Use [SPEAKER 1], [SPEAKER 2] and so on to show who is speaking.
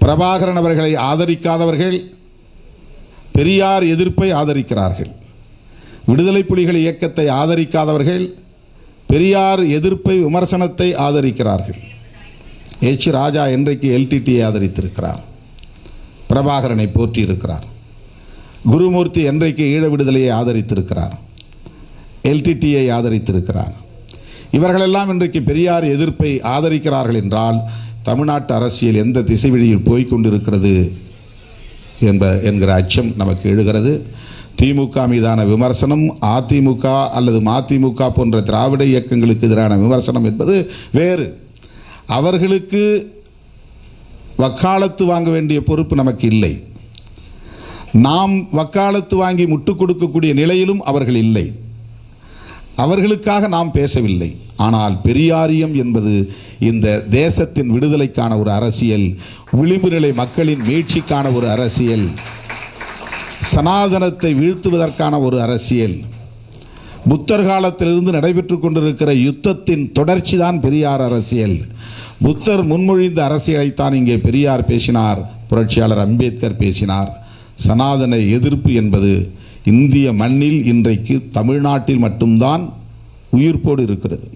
[SPEAKER 1] பிரபாகரன் அவர்களை ஆதரிக்காதவர்கள் பெரியார் எதிர்ப்பை ஆதரிக்கிறார்கள். விடுதலை புலிகள் இயக்கத்தை ஆதரிக்காதவர்கள் பெரியார் எதிர்ப்பை விமர்சனத்தை ஆதரிக்கிறார்கள். எச் ராஜா இன்றைக்கு எல்டிடியை ஆதரித்திருக்கிறார், பிரபாகரனை போற்றியிருக்கிறார். குருமூர்த்தி என்றைக்கு ஈழ விடுதலையை ஆதரித்திருக்கிறார், எல்டிடியை ஆதரித்திருக்கிறார். இவர்களெல்லாம் இன்றைக்கு பெரியார் எதிர்ப்பை ஆதரிக்கிறார்கள் என்றால் தமிழ்நாட்டு அரசியல் எந்த திசை வழியில் போய்கொண்டிருக்கிறது என்கிற அச்சம் நமக்கு எழுகிறது. திமுக மீதான விமர்சனம் அதிமுக அல்லது மதிமுக போன்ற திராவிட இயக்கங்களுக்கு எதிரான விமர்சனம் என்பது வேறு. அவர்களுக்கு வக்காலத்து வாங்க வேண்டிய பொறுப்பு நமக்கு இல்லை. நாம் வக்காலத்து வாங்கி முட்டுக் கொடுக்கக்கூடிய நிலையிலும் அவர்கள் இல்லை. அவர்களுக்காக நாம் பேசவில்லை. ஆனால் பெரியாரியம் என்பது இந்த தேசத்தின் விடுதலைக்கான ஒரு அரசியல், விளிம்பு நிலை மக்களின் மீட்சிக்கான ஒரு அரசியல், சனாதனத்தை வீழ்த்துவதற்கான ஒரு அரசியல், புத்தர் காலத்திலிருந்து நடைபெற்று கொண்டிருக்கிற யுத்தத்தின் தொடர்ச்சி தான் பெரியார் அரசியல். புத்தர் முன்மொழிந்த அரசியலைத்தான் இங்கே பெரியார் பேசினார், புரட்சியாளர் அம்பேத்கர் பேசினார். சனாதன எதிர்ப்பு என்பது இந்திய மண்ணில் இன்றைக்கு தமிழ்நாட்டில் மட்டும்தான் உயிர்ப்போடு இருக்கிறது.